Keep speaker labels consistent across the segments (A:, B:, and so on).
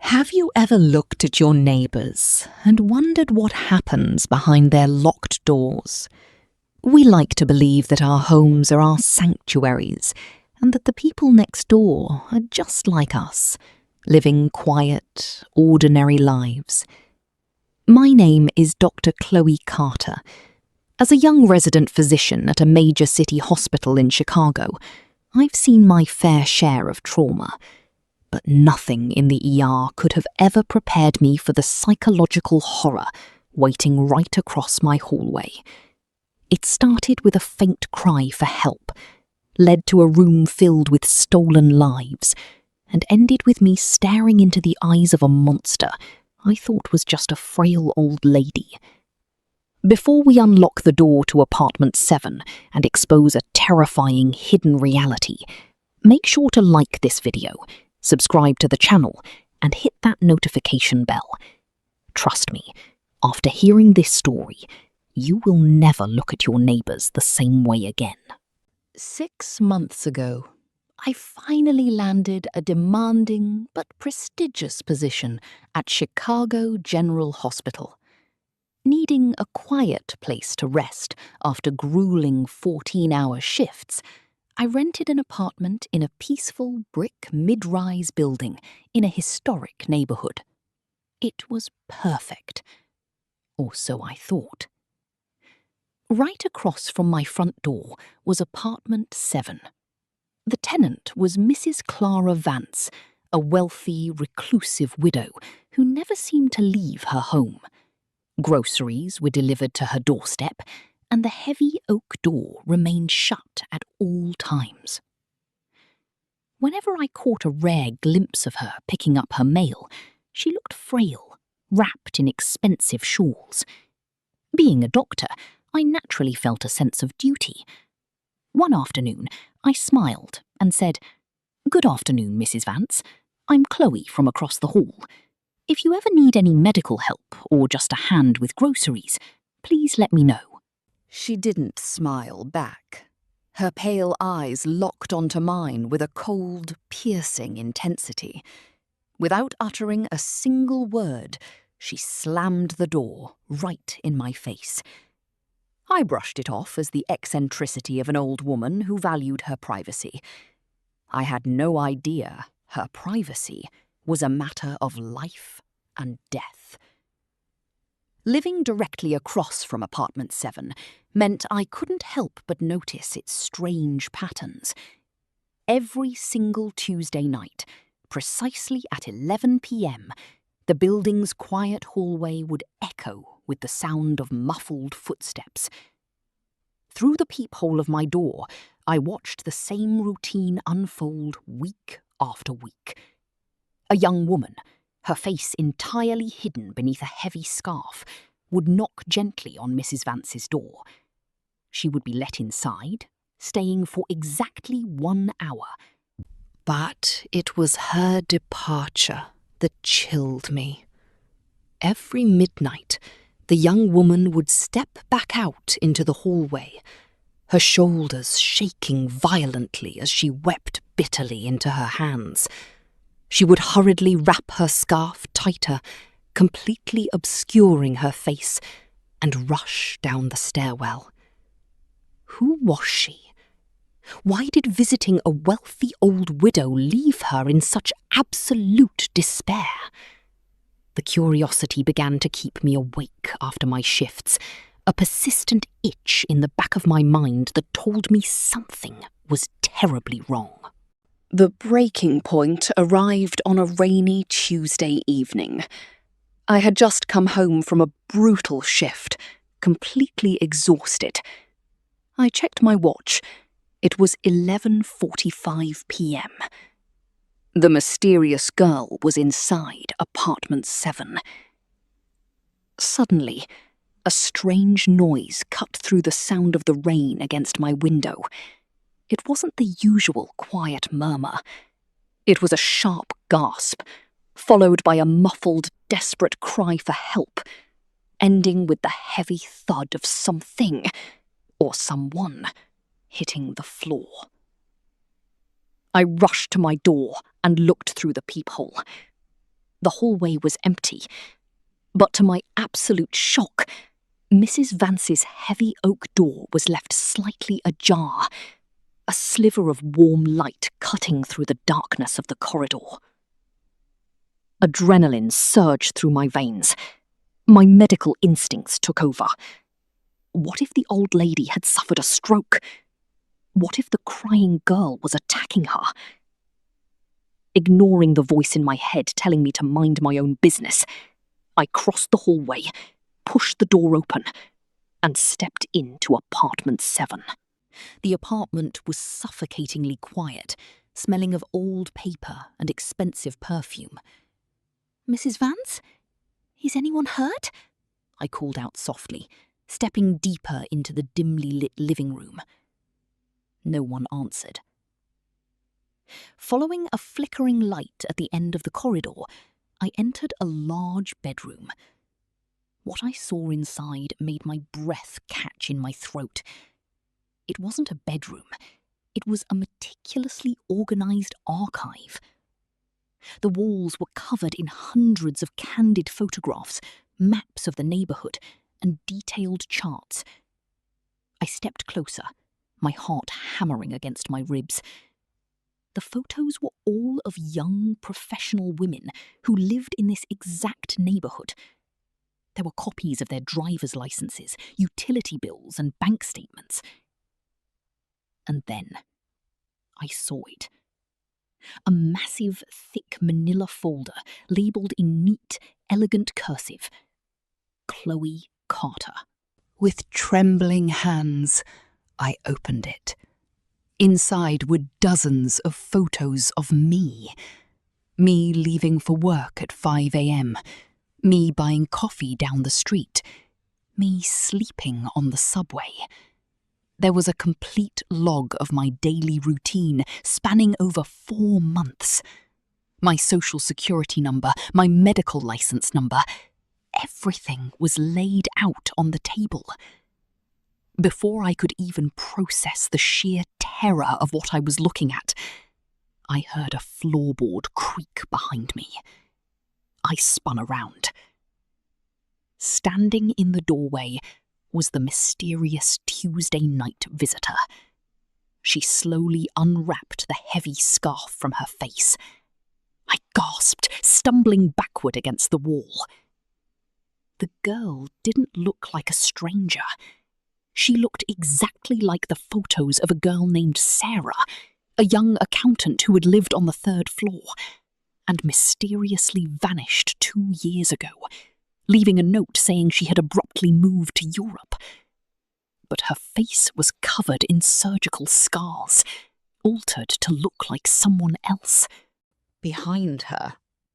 A: Have you ever looked at your neighbours and wondered what happens behind their locked doors? We like to believe that our homes are our sanctuaries and that the people next door are just like us, living quiet, ordinary lives. My name is Dr. Chloe Carter. As a young resident physician at a major city hospital in Chicago, I've seen my fair share of trauma. But nothing in the ER could have ever prepared me for the psychological horror waiting right across my hallway. It started with a faint cry for help, led to a room filled with stolen lives, and ended with me staring into the eyes of a monster I thought was just a frail old lady. Before we unlock the door to apartment 7 and expose a terrifying hidden reality, make sure to like this video, subscribe to the channel, and hit that notification bell. Trust me, after hearing this story, you will never look at your neighbours the same way again. 6 months ago, I finally landed a demanding but prestigious position at Chicago General Hospital. Needing a quiet place to rest after grueling 14-hour shifts, I rented an apartment in a peaceful brick mid-rise building in a historic neighbourhood. It was perfect. Or so I thought. Right across from my front door was apartment 7. The tenant was Mrs. Clara Vance, a wealthy, reclusive widow who never seemed to leave her home. Groceries were delivered to her doorstep, and the heavy oak door remained shut at all times. Whenever I caught a rare glimpse of her picking up her mail, she looked frail, wrapped in expensive shawls. Being a doctor, I naturally felt a sense of duty. One afternoon, I smiled and said, "Good afternoon, Mrs. Vance. I'm Chloe from across the hall. If you ever need any medical help or just a hand with groceries, please let me know." She didn't smile back. Her pale eyes locked onto mine with a cold, piercing intensity. Without uttering a single word, she slammed the door right in my face. I brushed it off as the eccentricity of an old woman who valued her privacy. I had no idea her privacy was a matter of life and death. Living directly across from apartment 7 meant I couldn't help but notice its strange patterns. Every single Tuesday night, precisely at 11 p.m, the building's quiet hallway would echo with the sound of muffled footsteps. Through the peephole of my door, I watched the same routine unfold week after week. A young woman, her face entirely hidden beneath a heavy scarf, would knock gently on Mrs. Vance's door. She would be let inside, staying for exactly 1 hour. But it was her departure that chilled me. Every midnight, the young woman would step back out into the hallway, her shoulders shaking violently as she wept bitterly into her hands. She would hurriedly wrap her scarf tighter, completely obscuring her face, and rush down the stairwell. Who was she? Why did visiting a wealthy old widow leave her in such absolute despair? The curiosity began to keep me awake after my shifts, a persistent itch in the back of my mind that told me something was terribly wrong. The breaking point arrived on a rainy Tuesday evening. I had just come home from a brutal shift, completely exhausted. I checked my watch. It was 11:45 p.m. The mysterious girl was inside apartment 7. Suddenly, a strange noise cut through the sound of the rain against my window. It wasn't the usual quiet murmur. It was a sharp gasp, followed by a muffled, desperate cry for help, ending with the heavy thud of something, or someone, hitting the floor. I rushed to my door and looked through the peephole. The hallway was empty, but to my absolute shock, Mrs. Vance's heavy oak door was left slightly ajar, a sliver of warm light cutting through the darkness of the corridor. Adrenaline surged through my veins. My medical instincts took over. What if the old lady had suffered a stroke? What if the crying girl was attacking her? Ignoring the voice in my head telling me to mind my own business, I crossed the hallway, pushed the door open, and stepped into apartment 7. The apartment was suffocatingly quiet, smelling of old paper and expensive perfume. "Mrs. Vance? Is anyone hurt?" I called out softly, stepping deeper into the dimly lit living room. No one answered. Following a flickering light at the end of the corridor, I entered a large bedroom. What I saw inside made my breath catch in my throat. It wasn't a bedroom. It was a meticulously organised archive. The walls were covered in hundreds of candid photographs, maps of the neighbourhood, and detailed charts. I stepped closer, my heart hammering against my ribs. The photos were all of young, professional women who lived in this exact neighbourhood. There were copies of their driver's licenses, utility bills, and bank statements. And then I saw it. A massive, thick manila folder labelled in neat, elegant cursive. Chloe Carter. With trembling hands, I opened it. Inside were dozens of photos of me. Me leaving for work at 5 a.m. Me buying coffee down the street. Me sleeping on the subway. There was a complete log of my daily routine spanning over 4 months. My social security number, my medical license number, everything was laid out on the table. Before I could even process the sheer terror of what I was looking at, I heard a floorboard creak behind me. I spun around. Standing in the doorway was the mysterious Tuesday night visitor. She slowly unwrapped the heavy scarf from her face. I gasped, stumbling backward against the wall. The girl didn't look like a stranger. She looked exactly like the photos of a girl named Sarah, a young accountant who had lived on the 3rd floor, and mysteriously vanished 2 years ago, leaving a note saying she had abruptly moved to Europe. But her face was covered in surgical scars, altered to look like someone else. Behind her,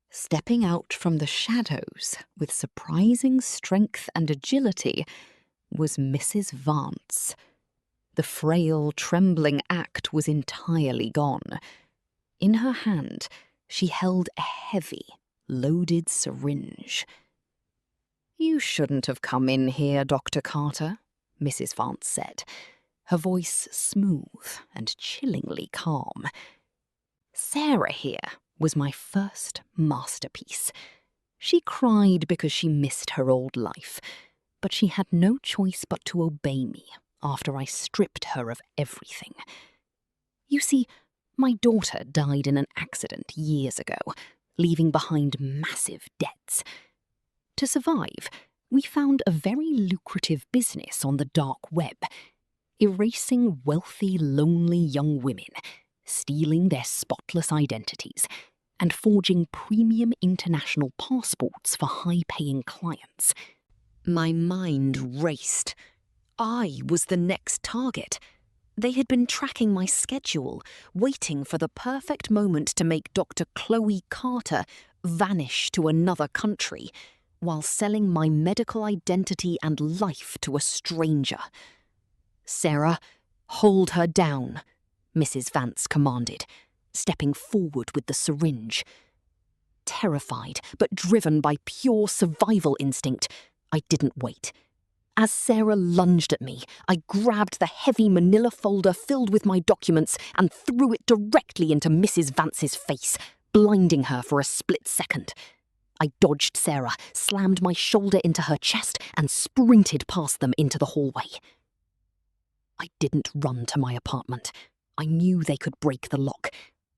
A: stepping out from the shadows with surprising strength and agility, was Mrs. Vance. The frail, trembling act was entirely gone. In her hand, she held a heavy, loaded syringe. "You shouldn't have come in here, Dr. Carter," Mrs. Vance said, her voice smooth and chillingly calm. "Sarah here was my first masterpiece. She cried because she missed her old life, but she had no choice but to obey me after I stripped her of everything. You see, my daughter died in an accident years ago, leaving behind massive debts. To survive, we found a very lucrative business on the dark web, erasing wealthy, lonely young women, stealing their spotless identities, and forging premium international passports for high-paying clients. My mind raced. I was the next target. They had been tracking my schedule, waiting for the perfect moment to make Dr. Chloe Carter vanish to another country, while selling my medical identity and life to a stranger. "Sarah, hold her down," Mrs. Vance commanded, stepping forward with the syringe. Terrified, but driven by pure survival instinct, I didn't wait. As Sarah lunged at me, I grabbed the heavy manila folder filled with my documents and threw it directly into Mrs. Vance's face, blinding her for a split second. I dodged Sarah, slammed my shoulder into her chest, and sprinted past them into the hallway. I didn't run to my apartment. I knew they could break the lock.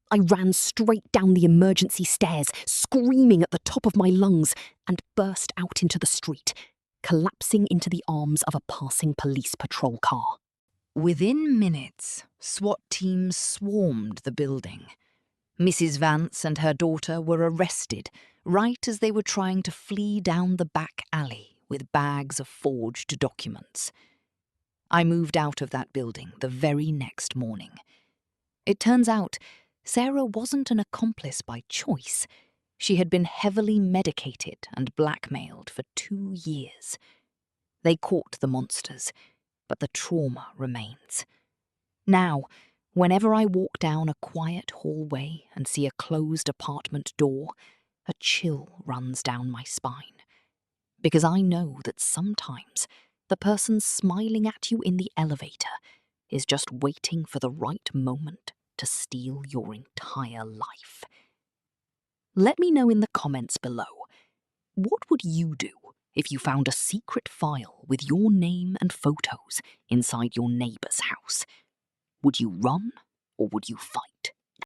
A: I ran straight down the emergency stairs, screaming at the top of my lungs, and burst out into the street, collapsing into the arms of a passing police patrol car. Within minutes, SWAT teams swarmed the building. Mrs. Vance and her daughter were arrested right as they were trying to flee down the back alley with bags of forged documents. I moved out of that building the very next morning. It turns out Sarah wasn't an accomplice by choice. She had been heavily medicated and blackmailed for 2 years. They caught the monsters, but the trauma remains. Now, whenever I walk down a quiet hallway and see a closed apartment door, a chill runs down my spine. Because I know that sometimes the person smiling at you in the elevator is just waiting for the right moment to steal your entire life. Let me know in the comments below, what would you do if you found a secret file with your name and photos inside your neighbour's house? Would you run or would you fight?